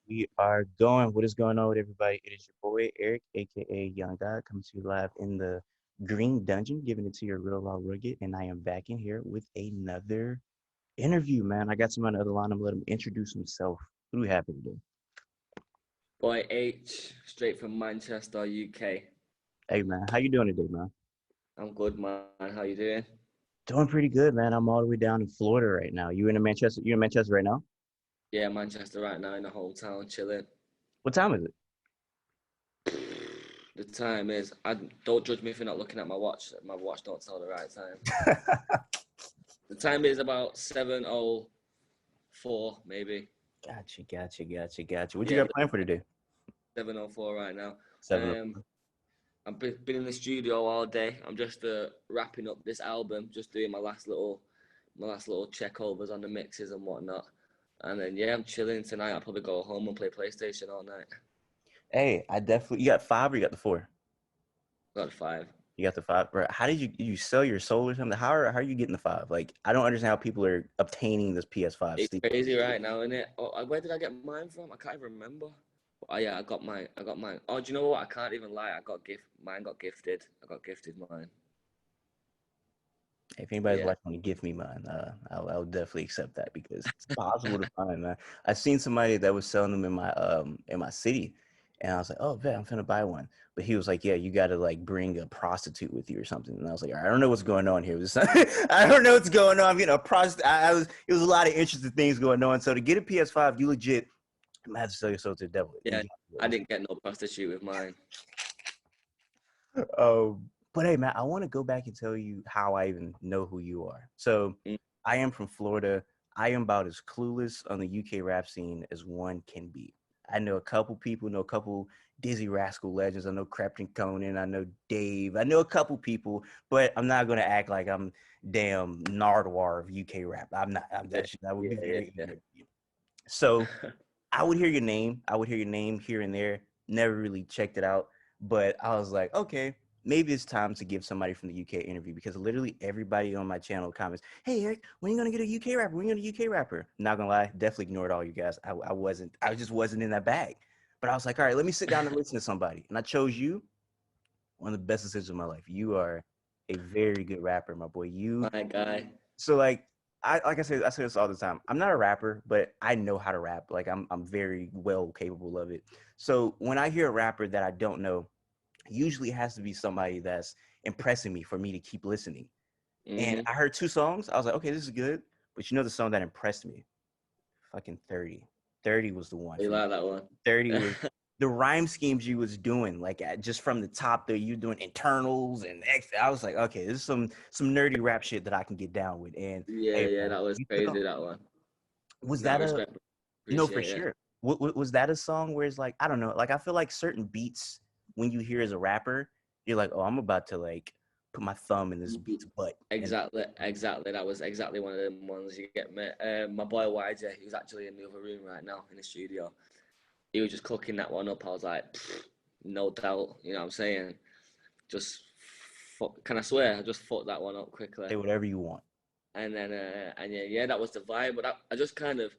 We are going. What is going on with everybody? It is your boy Eric, aka Young God, coming to you live in the Green Dungeon, giving it to your real raw rugged. And I am back in here with another interview, man. I got someone on the other line. I'm gonna let him introduce himself. Who do we have here today? Boy Aitch, straight from Manchester, UK. Hey, man, how you doing today, man? I'm good, man. How you doing? Doing pretty good, man. I'm all the way down in Florida right now. You in Manchester? You in Manchester right now? Yeah, Manchester right now in the hometown, chilling. What time is The time is, I don't judge me for not looking at my watch. My watch don't tell the right time. it? The time is about 7:04, maybe. Gotcha. What you Yeah, got planned for today? 7:04 right now. 7. I've been in the studio all day. I'm just wrapping up this album, just doing my last little checkovers on the mixes and whatnot. And then yeah, I'm chilling tonight. I'll probably go home and play PlayStation all night. Hey, I definitely. You got 5 or you got the 4? Got 5. You got the 5, bro. How did you sell your soul or something? How are you getting the 5? Like, I don't understand how people are obtaining this PS5 It's Steam. crazy right now, isn't it? Oh, where did I get mine from? I can't even remember. Oh yeah, I got mine. I got mine. Oh, do you know what? I can't even lie. I got gift. Mine got gifted. I got gifted mine. If anybody's Yeah. watching, want to give me mine, I'll definitely accept that because it's possible to find, man. I seen somebody that was selling them in my city, and I was like, oh, man, I'm finna buy one. But he was like, yeah, you got to like bring a prostitute with you or something. And I was like, all right, I don't know what's going on here. I don't know what's going on. I'm getting a prostitute. It was a lot of interesting things going on. So to get a PS5, you legit might have to sell your soul to the devil. Yeah. I didn't get no prostitute with mine. But hey, man, I want to go back and tell you how I even know who you are. So Mm. I am from Florida. I am about as clueless on the UK rap scene as one can be. I know a couple people, know a couple Dizzy Rascal legends. I know Crepton Conan. I know Dave. I know a couple people, but I'm not gonna act like I'm damn Nardwar of UK rap. I'm not. That would be Yeah, very yeah, ignorant. So I would hear your name. I would hear your name here and there. Never really checked it out, but I was like, okay, maybe it's time to give somebody from the UK interview because literally everybody on my channel comments, "Hey Eric, when are you gonna get a UK rapper? When are you gonna get a UK rapper?" Not gonna lie, definitely ignored all you guys. I just wasn't in that bag. But I was like, all right, let me sit down and listen to somebody, and I chose you. One of the best decisions of my life. You are a very good rapper, my boy. my guy. So like I say this all the time. I'm not a rapper, but I know how to rap. Like I'm very well capable of it. So when I hear a rapper that I don't know, usually it has to be somebody that's impressing me for me to keep listening. And Mhm. I heard 2 songs. I was like, okay, this is good. But you know the song that impressed me? Fucking 30. 30 was the one You for me. like that one? 30 was the rhyme schemes you was doing, like just from the top there, you doing internals and X. I was like, okay, this is some nerdy rap shit that I can get down with. And Yeah, hey, yeah, man, that was you took off. crazy. That one. Was Not that a respect. no for Appreciate it. sure? Was that a song where it's like I don't know, like I feel like certain beats when you hear as a rapper, you're like, oh, I'm about to like put my thumb in this beat's butt. And Exactly, exactly. That was exactly one of them ones you get me. My boy YJ, who's actually in the other room right now in the studio, he was just cooking that one up. I was like, no doubt. You know what I'm saying? Just, can I swear? I just fucked that one up quickly. say whatever you want. And yeah, yeah, that was the vibe. But I just kind of,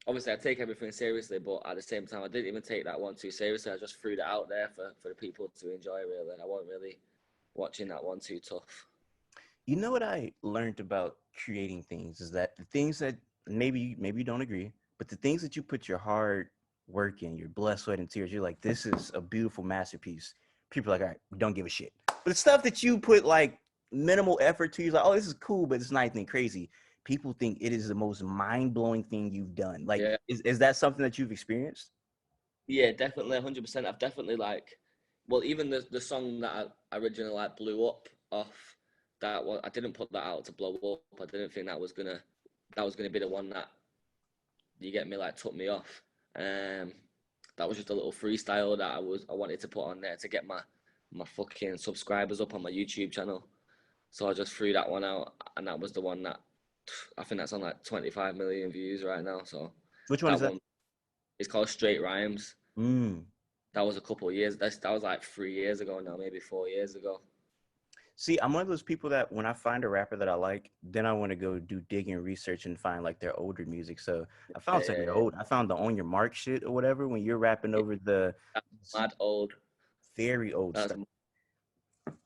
obviously, I take everything seriously, but at the same time, I didn't even take that one too seriously. I just threw that out there for the people to enjoy, really. I wasn't really watching that one too tough. You know what I learned about creating things is that the things that maybe you don't agree, but the things that you put your hard work in, your blood, sweat, and tears, you're like, this is a beautiful masterpiece. People are like, all right, we don't give a shit. But the stuff that you put like minimal effort to, you're like, oh, this is cool, but it's not anything crazy. People think it is the most mind blowing thing you've done. Like, Yeah. is that something that you've experienced? Yeah, definitely, 100%. I've definitely like, well, even the song that I originally like blew up off that one. I didn't put that out to blow up. I didn't think that was gonna be the one that you get me like took me off. Um, that was just a little freestyle that I wanted to put on there to get my fucking subscribers up on my YouTube channel. So I just threw that one out, and that was the one that I think that's on like 25 million views right now. So Which one is that that? one is called Straight Rhymes. Mm. That was a couple of years. That was like 3 years ago now, maybe 4 years ago. See, I'm one of those people that when I find a rapper that I like, then I want to go do digging research and find like their older music. So I Yeah, found some of yeah, your yeah. old. I found the On Your Mark shit or whatever when you're rapping Yeah, over the that's mad old. very old That's stuff.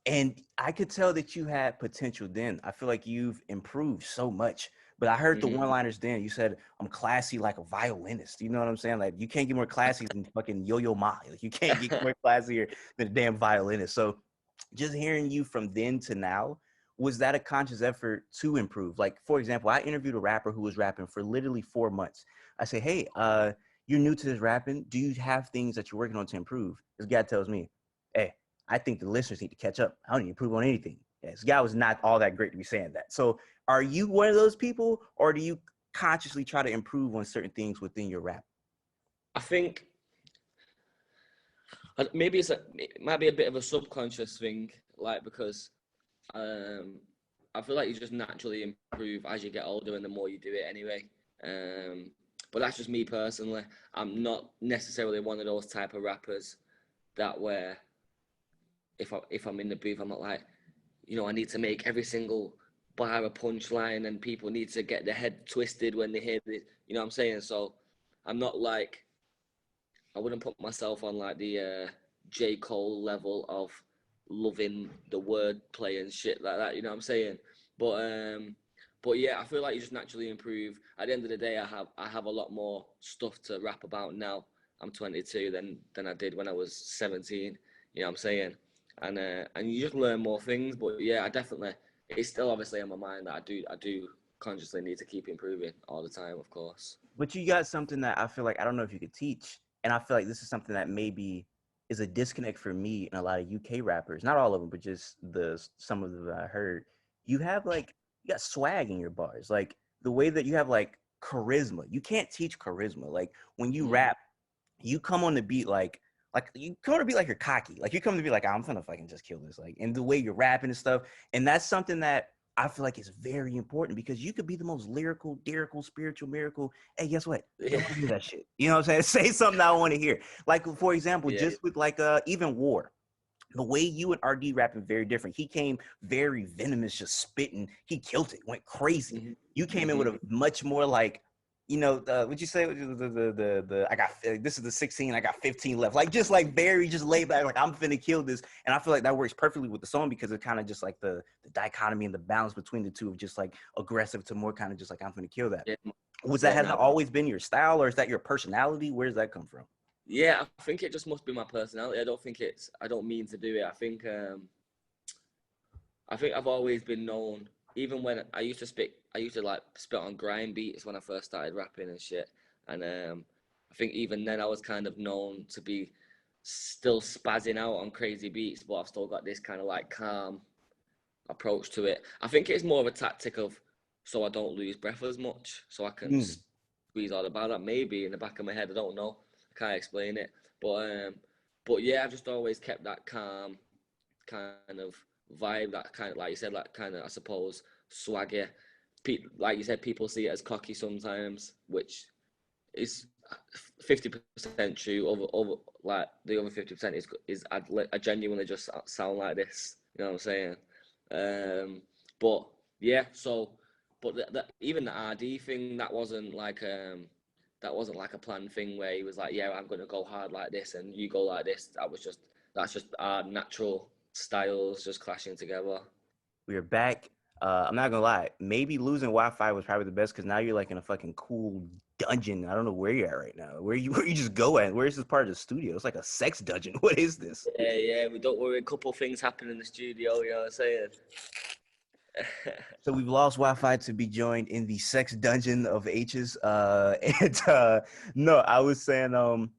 And I could tell that you had potential then. I feel like you've improved so much. But I heard the mm-hmm. one-liners then. You said, I'm classy like a violinist. You know what I'm saying? Like you can't get more classy than fucking Yo-Yo Ma. Like you can't get more classier than a damn violinist. So just hearing you from then to now, was that a conscious effort to improve? Like, for example, I interviewed a rapper who was rapping for literally 4 months. I say, hey, you're new to this rapping. Do you have things that you're working on to improve? This guy tells me, hey, I think the listeners need to catch up. I don't need to improve on anything. Yeah, this guy was not all that great to be saying that. So are you one of those people, or do you consciously try to improve on certain things within your rap? I think maybe it might be a bit of a subconscious thing, like because um, I feel like you just naturally improve as you get older and the more you do it anyway. Um, but that's just me personally. I'm not necessarily one of those type of rappers that where if I'm in the booth, I'm not like, I need to make every single bar a punchline and people need to get their head twisted when they hear it. You know what I'm saying? So I'm not like, I wouldn't put myself on like the J. Cole level of loving the wordplay and shit like that. You know what I'm saying? But um, but yeah, I feel like you just naturally improve. At the end of the day, I have a lot more stuff to rap about now. I'm 22 than I did when I was 17. You know what I'm saying? And you just learn more things. But yeah, I definitely, it's still obviously on my mind that I do consciously need to keep improving all the time, of course. But you got something that I feel like I don't know if you could teach, and I feel like this is something that maybe is a disconnect for me and a lot of UK rappers. Not all of them, but just the some of them that I heard. You have like you got swag in your bars, like the way that you have like charisma. You can't teach charisma. Like when you Mm. rap, you come on the beat like you come on the beat like you're cocky. Like you come to be like, I'm gonna fucking just kill this. Like and the way you're rapping and stuff. And that's something that I feel like is very important because you could be the most lyrical, spiritual miracle. Hey, guess what? They Yeah, want to hear that shit. You know what I'm saying? Say something I want to hear. Like for example, yeah. just with like even War. The way you and RD rapping very different. He came very venomous, just spitting. He killed it, went crazy. Hmm. You came in with Hmm. a much more like, would you say the I got this is the 16, I got 15 left. Like just like very just laid back, like I'm finna kill this. And I feel like that works perfectly with the song because it kind of just like the dichotomy and the balance between the two of just like aggressive to more kind of just like I'm finna kill that. Yeah, Was that yeah, has no, that always been your style or is that your personality? Where does that come from? yeah. I think it just must be my personality. I don't mean to do it. I think I've always been known. Even when I used to spit, I used to like spit on grind beats when I first started rapping and shit. And I think even then I was kind of known to be still spazzing out on crazy beats, but I've still got this kind of like calm approach to it. I think it's more of a tactic of so I don't lose breath as much, so I can Mm. squeeze all about that. Maybe in the back of my head, I don't know. I can't explain it, but yeah, I've just always kept that calm kind of vibe, that kind of like you said, like kind of I suppose swagger. Like you said, people see it as cocky sometimes, which is 50% true. Over like the other 50% is I genuinely just sound like this. You know what I'm saying? Um, but yeah, so but even the RD thing that wasn't like a planned thing where he was like, yeah, I'm gonna go hard like this and you go like this. That's just our natural styles just clashing together. We are back. I'm not gonna lie. Maybe losing Wi-Fi was probably the best because now you're like in a fucking cool dungeon. I don't know where you're at right now. Where you just go at? Where is this part of the studio? It's like a sex dungeon. What is this? Yeah, yeah, we don't worry. A couple things happen in the studio. You know what I'm saying? So we've lost Wi-Fi to be joined in the sex dungeon of Aitch's. And no, I was saying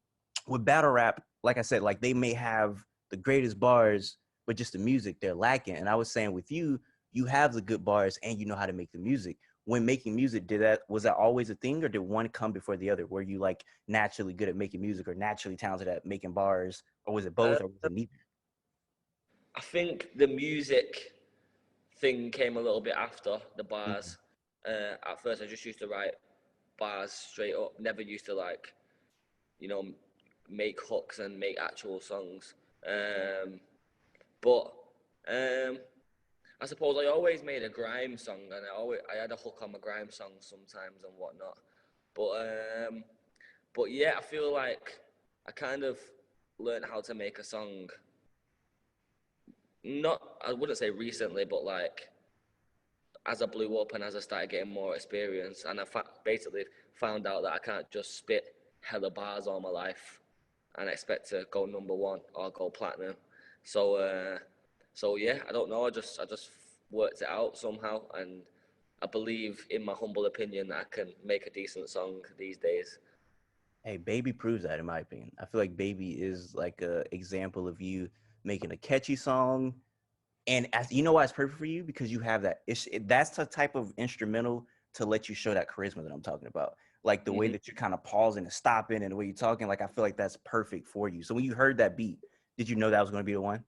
with battle rap, like I said, like they may have the greatest bars, but just the music they're lacking. And I was saying with you, you have the good bars and you know how to make the music. When making music, was that always a thing, or did one come before the other? Were you like naturally good at making music, or naturally talented at making bars, or was it uh, both, or was it neither? I think the music thing came a little bit after the Mm-hmm. bars. At first, I just used to write bars straight up. Never used to like, you know, make hooks and make actual songs. But um, I suppose I always made a grime song, and I had a hook on my grime song sometimes and whatnot. But but yeah, I feel like I kind of learned how to make a song. Not, I wouldn't say recently, but like as I blew up and as I started getting more experience, and basically found out that I can't just spit hella bars all my life and expect to go number one or go platinum. So, so yeah, I don't know. I just worked it out somehow, and I believe, in my humble opinion, that I can make a decent song these days. Hey, Baby proves that in my opinion. I feel like Baby is like a example of you making a catchy song. And as you know why it's perfect for you? Because you have that. That's the type of instrumental to let you show that charisma that I'm talking about. Like the way Hmm. that you're kind of pausing and stopping and the way you're talking, like I feel like that's perfect for you. So when you heard that beat, did you know that was going to be the one?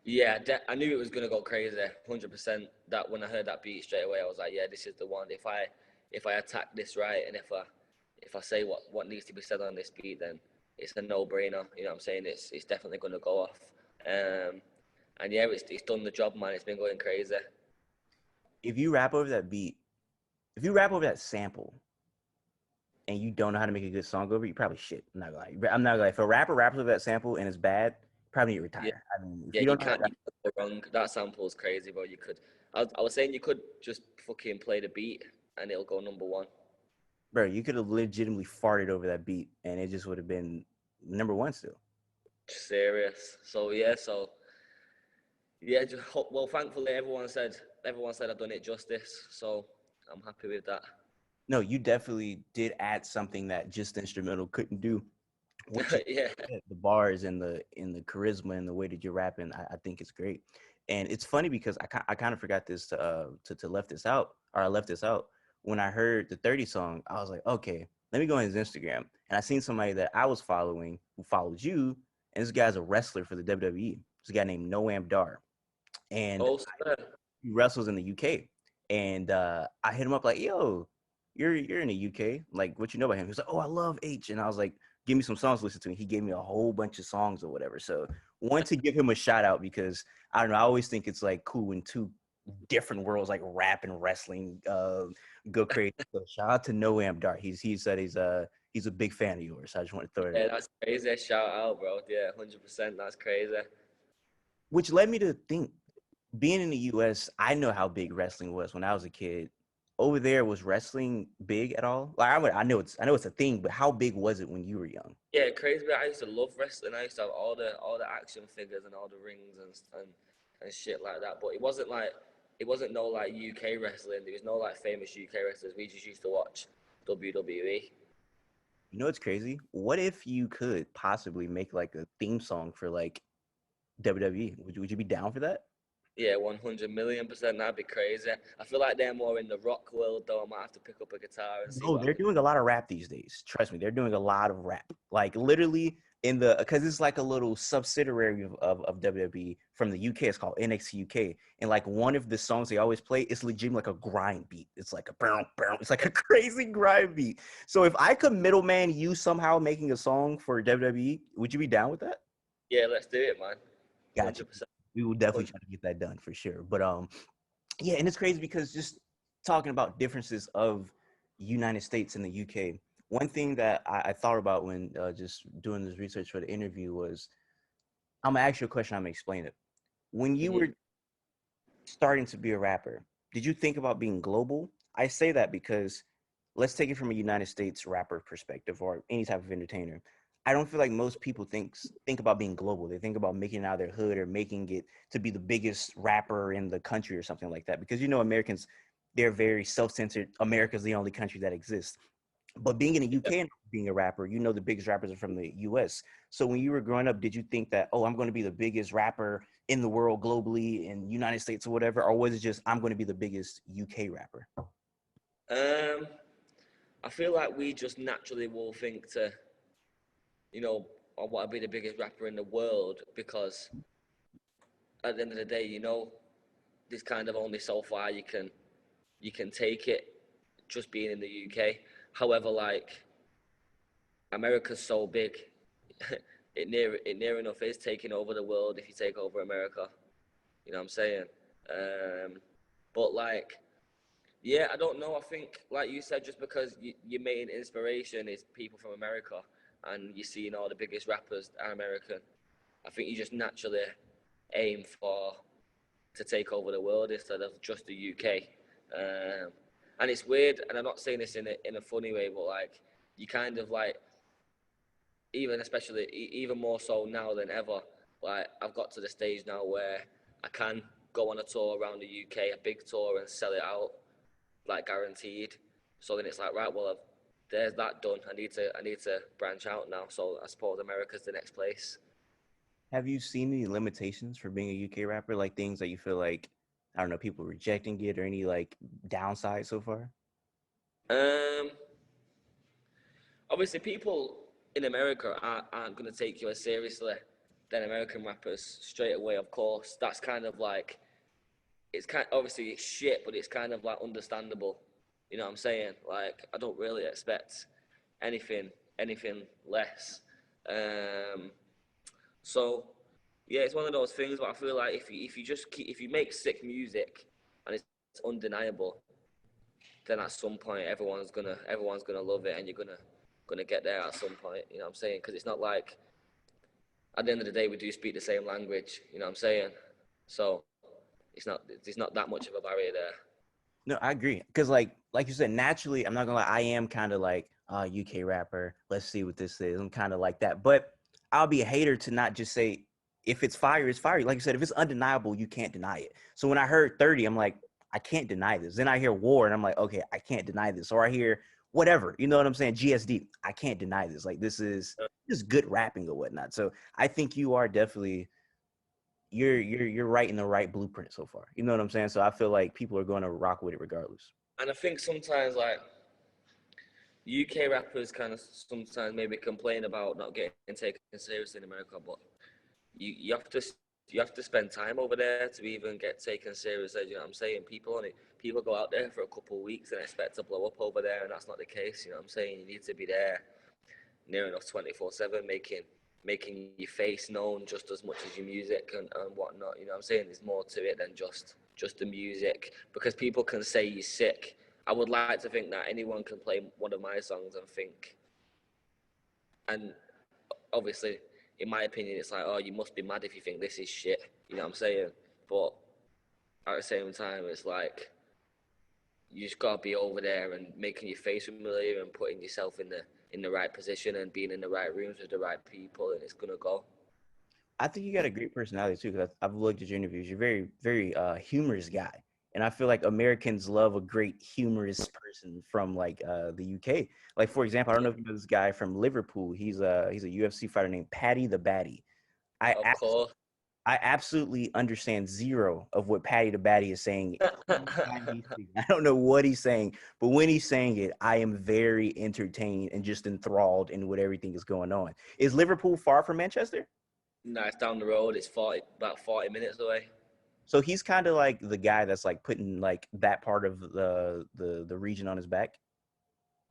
Yeah, I knew it was gonna go crazy, 100%. That when I heard that beat straight away, I was like, yeah, this is the one. If I attack this right, and if I say what needs to be said on this beat, then it's a no-brainer. You know what I'm saying? It's definitely gonna go off. Um, and yeah, it's done the job, man. It's been going crazy. If you rap over that beat, if you rap over that sample and you don't know how to make a good song over it, you probably shit. I'm not gonna lie. I'm not gonna lie. If a rapper raps over that sample and it's bad, probably need to Yeah, retire. I mean, if yeah, you you don't know how can't to rap, you can't go wrong. That sample is crazy, bro. You could. I was saying you could just fucking play the beat and it'll go number one. bro, you could have legitimately farted over that beat and it just would have been number one still. Serious. So yeah, yeah, well, thankfully everyone said I've done it justice, so I'm happy with that. No, you definitely did add something that just the instrumental couldn't do, which is Yeah. the bars and the charisma and the way that you're rapping. I think it's great, and it's funny because I kind of forgot this to left this out, or I left this out when I heard the 30 song. I was like, okay, let me go on his Instagram, and I seen somebody that I was following who followed you, and this guy's a wrestler for the WWE. This guy named Noam Dar, and Oh, sir. he wrestles in the UK. And I hit him up like, "Yo, you're in the UK. Like, what you know about him?" He was like, "Oh, I love Aitch," and I was like, "Give me some songs to listen to." And he gave me a whole bunch of songs or whatever. So, want to give him a shout out because I don't know. I always think it's like cool when two different worlds like rap and wrestling go crazy. So shout out to Noam Dart. He said he's a big fan of yours. So I just want to throw it Yeah, in. that's crazy. Shout out, bro. Yeah, 100%. That's crazy. Which led me to think, being in the US, I know how big wrestling was when I was a kid. Over there, was wrestling big at all? Like I know it's a thing, but how big was it when you were young? Yeah, crazy. I used to love wrestling. I used to have all the action figures and all the rings and shit like that. But it wasn't no like UK wrestling. There was no like famous UK wrestlers. We just used to watch WWE. You know what's crazy? What if you could possibly make like a theme song for like WWE? Would you be down for that? Yeah, 100 million%. That'd be crazy. I feel like they're more in the rock world, though. I might have to pick up a guitar and see No, what I they're can. doing a lot of rap these days. Trust me, they're doing a lot of rap. Like literally in the because it's like a little subsidiary of WWE from the UK. It's called NXT UK. And like one of the songs they always play, it's legit like a grind beat. It's like a bow, bow. It's like a crazy grind beat. So if I could middleman you somehow making a song for WWE, would you be down with that? Yeah, let's do it, man. Gotcha. 100%. We will definitely 100. try to get that done for sure. But yeah, and it's crazy because just talking about differences of United States and the UK. One thing that I thought about when just doing this research for the interview was I'm gonna ask you a question. I'm gonna explain it. When you Mhm. were starting to be a rapper, did you think about being global? I say that because let's take it from a United States rapper perspective or any type of entertainer. I don't feel like most people think about being global. They think about making it out of their hood or making it to be the biggest rapper in the country or something like that. Because Americans, they're very self-centered. America's the only country that exists. But being in the Yeah. UK and being a rapper, the biggest rappers are from the US. So when you were growing up, did you think that, oh, I'm going to be the biggest rapper in the world globally in United States or whatever? Or was it just, I'm going to be the biggest UK rapper? Um, I feel like we just naturally will think to, I want to be the biggest rapper in the world because at the end of the day, there's kind of only so far you can take it just being in the UK. However, like America's so big, it near enough is taking over the world if you take over America. You know what I'm saying? Um, but like, yeah, I don't know. I think, like you said, just because your main inspiration is people from America, and you're seeing all the biggest rappers are American, I think you just naturally aim for to take over the world instead of just the UK. Um, and it's weird, and I'm not saying this in a funny way, but like you kind of like even especially even more so now than ever. Like I've got to the stage now where I can go on a tour around the UK, a big tour, and sell it out like guaranteed. So then it's like right, well, there's that done. I need to branch out now. So I suppose America's the next place. Have you seen any limitations for being a UK rapper? Like things that you feel like, I don't know, people rejecting it or any like downside so far? Um, Obviously, people in America aren't going to take you as seriously than American rappers straight away. Of course, that's kind of like it's kind. Obviously, it's shit, but it's kind of like understandable. You know what I'm saying? Like, I don't really expect anything anything less. Um, so yeah, it's one of those things. But I feel like if you just keep, if you make sick music and it's undeniable, then at some point everyone's gonna love it, and you're gonna get there at some point. You know what I'm saying? Because it's not like at the end of the day we do speak the same language. You know what I'm saying? So it's not that much of a barrier there. No, I agree. Because like you said, naturally, I'm not gonna lie, I am kind of like UK rapper. Let's see what this is. I'm kind of like that. But I'll be a hater to not just say if it's fire, it's fire. Like you said, if it's undeniable, you can't deny it. So when I heard 30, I'm like, I can't deny this. Then I hear war and I'm like, okay, I can't deny this. Or I hear whatever, you know what I'm saying? GSD, I can't deny this. Like this is good rapping or whatnot. So I think you are definitely you're right in the right blueprint so far. You know what I'm saying? So I feel like people are going to rock with it regardless. And I think sometimes like UK rappers kind of sometimes maybe complain about not getting taken seriously in America, but you have to spend time over there to even get taken seriously. You know what I'm saying? People go out there for a couple of weeks and expect to blow up over there, and that's not the case. You know what I'm saying? You need to be there near enough 24/7, making your face known just as much as your music and whatnot. You know what I'm saying? There's more to it than just the music because people can say you're sick. I would like to think that anyone can play one of my songs and think, and obviously, in my opinion, it's like, oh, you must be mad if you think this is shit. You know what I'm saying? But at the same time, it's like you just gotta be over there and making your face familiar and putting yourself in the right position and being in the right rooms with the right people, and it's gonna go. I think you got a great personality too. Because I've looked at your interviews. You're very, very humorous guy, and I feel like Americans love a great humorous person from like the UK. Like for example, I don't Yeah, know if you know this guy from Liverpool. He's a UFC fighter named Paddy the Baddy. I of abs- course. I absolutely understand zero of what Paddy the Baddy is saying. Anytime he's speaking. I don't know what he's saying, but when he's saying it, I am very entertained and just enthralled in what everything is going on. Is Liverpool far from Manchester? No, it's down the road. It's about 40 minutes away. So he's kind of like the guy that's like putting like that part of the region on his back.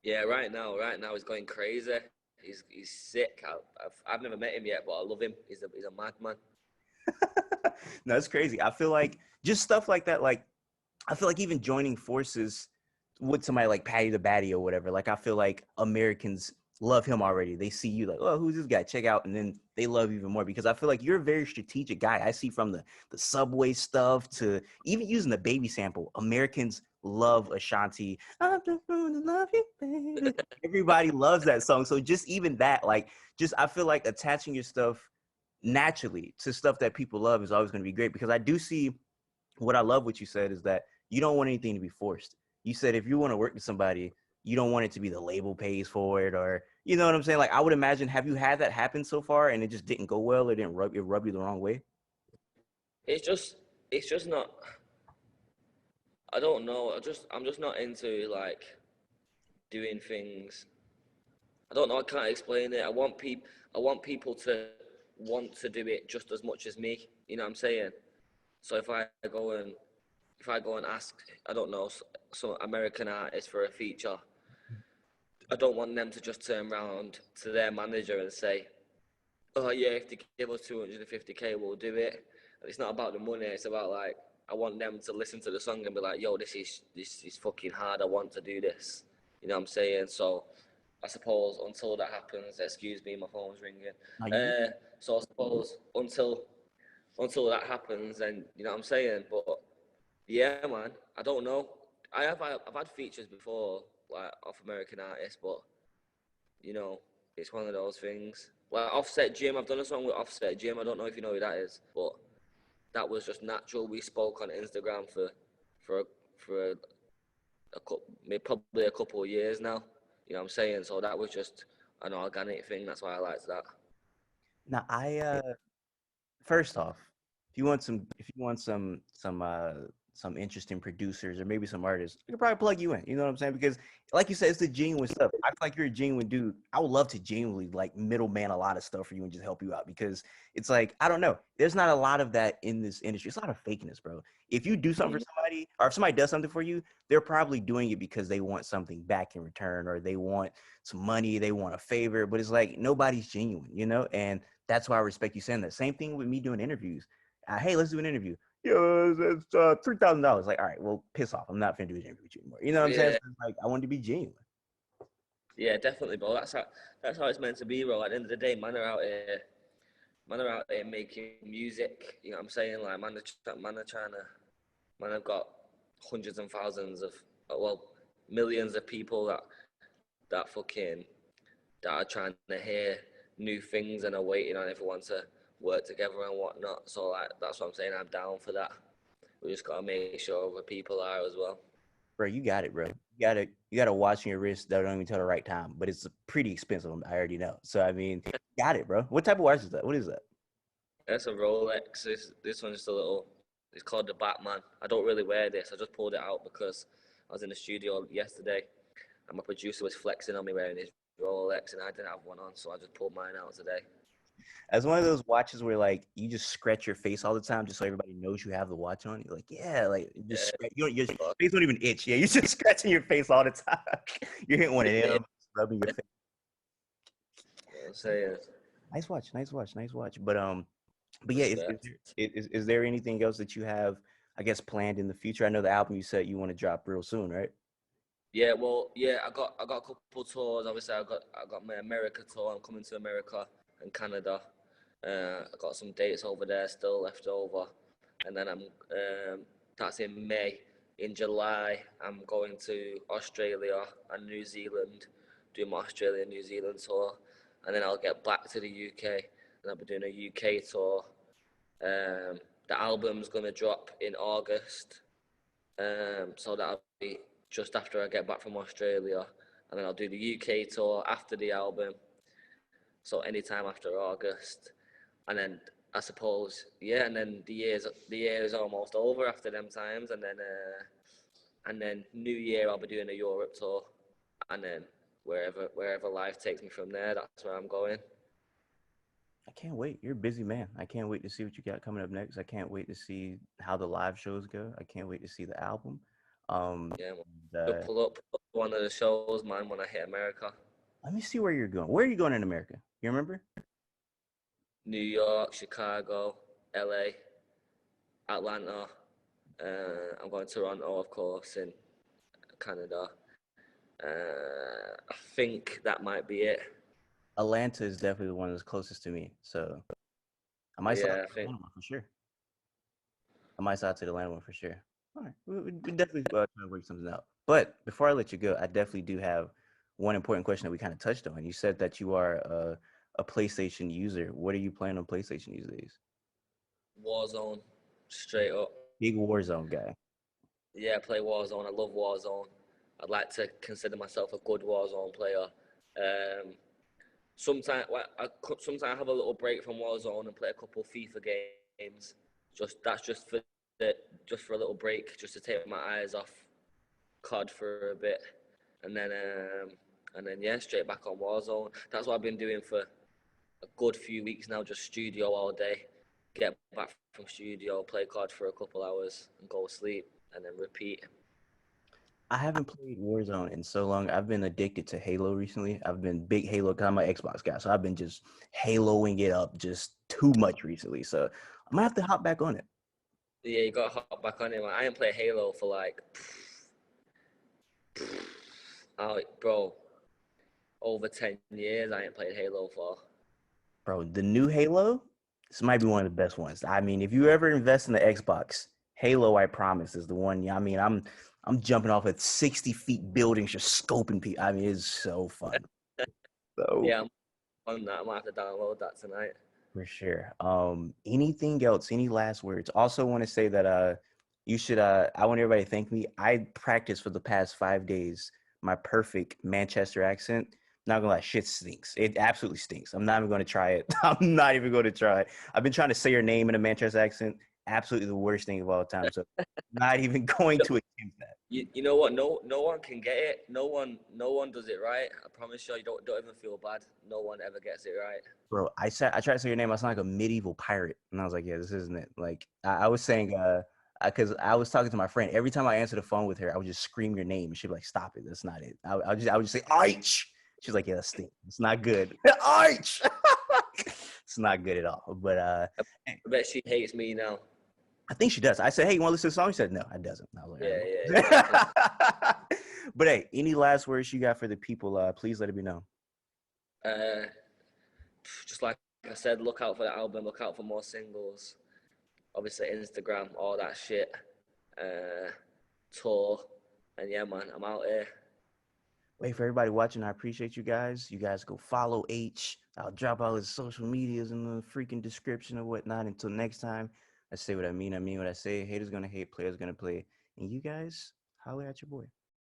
Yeah, right now he's going crazy. He's sick. I've never met him yet, but I love him. He's a madman. No, it's crazy. I feel like just stuff like that. Like I feel like even joining forces with somebody like Patty the Batty or whatever. Like I feel like Americans love him already. They see you like, oh, who's this guy? Check out, and then they love you even more because I feel like you're a very strategic guy. I see from the subway stuff to even using the baby sample. Americans love Ashanti. I'm just gonna love you, baby. Everybody loves that song. So just even that, like, just I feel like attaching your stuff naturally to stuff that people love is always going to be great because I do see what I love what you said is that you don't want anything to be forced. You said if you want to work with somebody, you don't want it to be the label pays for it or you know what I'm saying? Like I would imagine, have you had that happen so far and it just didn't go well or didn't rub you the wrong way? It's just not. I don't know. I'm just not into like doing things. I don't know. I can't explain it. I want people to want to do it just as much as me. You know what I'm saying? So if I go and ask, I don't know, some American artist for a feature, I don't want them to just turn around to their manager and say, "Oh yeah, if they give us 250K, we'll do it." And it's not about the money. It's about like I want them to listen to the song and be like, yo, this is fucking hard. I want to do this. You know what I'm saying? So I suppose until that happens, excuse me, my phone's ringing. No, you good? So I suppose until that happens, then you know what I'm saying. But yeah, man, I don't know. I've had features before, like of American artists, but you know, it's one of those things. Like Offset Jim, I've done a song with Offset Jim. I don't know if you know who that is, but that was just natural. We spoke on Instagram for for a couple, probably a couple of years now. You know what I'm saying? So that was just an organic thing. That's why I liked that. Now, first off, if you want some interesting producers or maybe some artists, I could probably plug you in. You know what I'm saying? Because like you said, it's the genuine stuff. I feel like you're a genuine dude. I would love to genuinely like middleman a lot of stuff for you and just help you out because it's like, I don't know. There's not a lot of that in this industry. It's a lot of fakeness, bro. If you do something for somebody or if somebody does something for you, they're probably doing it because they want something back in return or they want some money, they want a favor, but it's like nobody's genuine, you know? And that's why I respect you saying that. Same thing with me doing interviews. Hey, let's do an interview. Yo, it's $3,000. Like, all right, well, piss off. I'm not finna do an interview with you anymore. You know what I'm saying? So Yeah, it's like I want to be genuine. yeah, definitely, bro. That's how it's meant to be, bro. At the end of the day, man are out here making music. You know what I'm saying? Like man are trying to man have got hundreds and thousands of well millions of people that fucking that are trying to hear new things and are waiting on everyone to work together and whatnot. So like that's what I'm saying. I'm down for that. We just gotta make sure other people are as well. Bro, you got it, bro. You gotta watch your wrist that don't even tell the right time, but it's pretty expensive. I already know. So I mean, got it, bro. What type of watch is that? What is that? That's a Rolex. This one's just a little. It's called the Batman. I don't really wear this. I just pulled it out because I was in the studio yesterday and my producer was flexing on me wearing his Rolex and I didn't have one on, so I just pulled mine out today. As one of those watches where like you just scratch your face all the time just so everybody knows you have the watch on. You're like, yeah, like just Yeah, scratch. Your fuck. face don't even itch. Yeah, you're just scratching your face all the time. You're hitting one of Yeah, them, rubbing your face. you know what I'm saying? Nice watch, nice watch, nice watch. But yeah, Respect. is there anything else that you have, I guess, planned in the future? I know the album you said you want to drop real soon, right? Yeah, well, yeah, I got a couple tours. Obviously, I got my America tour. I'm coming to America and Canada. I got some dates over there still left over, and then that's in May. In July, I'm going to Australia and New Zealand, doing my Australia New Zealand tour, and then I'll get back to the UK and I'll be doing a UK tour. The album's gonna drop in August, so that'll be just after I get back from Australia, and then I'll do the UK tour after the album. So anytime after August, and then I suppose yeah, and then the year is almost over after them times, and then New Year I'll be doing a Europe tour, and then wherever life takes me from there, that's where I'm going. I can't wait. You're a busy man. I can't wait to see what you got coming up next. I can't wait to see how the live shows go. I can't wait to see the album. Yeah, man. You'll The pull up one of the shows, man, when I hit America. Let me see where you're going. Where are you going in America? You remember? New York, Chicago, LA, Atlanta. I'm going to Toronto, of course, in Canada. I think that might be it. Atlanta is definitely the one that's closest to me. So I might slide Yeah, to I the think Atlanta one for sure. I might slide to the Atlanta one for sure. All right. We definitely try to work something out. But before I let you go, I definitely do have one important question that we kind of touched on. You said that you are a PlayStation user. What are you playing on PlayStation these days? Warzone, straight up. Big Warzone guy. Yeah, I play Warzone. I love Warzone. I'd like to consider myself a good Warzone player. Um, sometimes I have a little break from Warzone and play a couple FIFA games. Just for a little break, just to take my eyes off COD for a bit, and then yeah, straight back on Warzone. That's what I've been doing for a good few weeks now. Just studio all day, get back from studio, play COD for a couple hours, and go sleep, and then repeat. I haven't played Warzone in so long. I've been addicted to Halo recently. I've been big Halo because I'm an Xbox guy, so I've been just Haloing it up just too much recently. So I might have to hop back on it. Yeah, you got to hop back on it, man. I ain't played Halo for like, oh, bro, over 10 years. I ain't played Halo for. Bro, the new Halo, this might be one of the best ones. I mean, if you ever invest in the Xbox, Halo, I promise, is the one. Yeah, I mean, I'm jumping off at 60 feet buildings, just scoping people. I mean, it's so fun. So Yeah, I'm on that. I might have to download that tonight. for sure. Anything else? Any last words? Also, want to say that you should I want everybody to thank me. I practiced for the past 5 days my perfect Manchester accent. Not gonna lie, shit stinks. It absolutely stinks. I'm not even gonna try it. I'm not even gonna try it. I've been trying to say your name in a Manchester accent. Absolutely the worst thing of all time. So not even going to attempt that. You know what? No one can get it. No one does it right. I promise you. You don't even feel bad. No one ever gets it right. Bro, I tried to say your name. I sound like a medieval pirate, and I was like, yeah, this isn't it. Like I was saying, because I was talking to my friend. Every time I answer the phone with her, I would just scream your name, and she'd be like, "Stop it, that's not it." I would just say, "Aitch." She's like, "Yeah, that's stink. It's not good." Aitch. It's not good at all. But I bet she hates me now. I think she does. I said, "Hey, you want to listen to the song?" She said, "No, it doesn't." I was like, Yeah, "All yeah, definitely. right." But hey, any last words you got for the people? Please let it be known. Uh, just like I said, look out for the album. Look out for more singles. Obviously, Instagram, all that shit. Uh, Tour, and yeah, man, I'm out here. Wait for everybody watching. I appreciate you guys. You guys go follow H. I'll drop all his social medias in the freaking description and whatnot. Until next time, I say what I mean. I mean what I say. Haters gonna hate, players gonna play. And you guys, holler at your boy.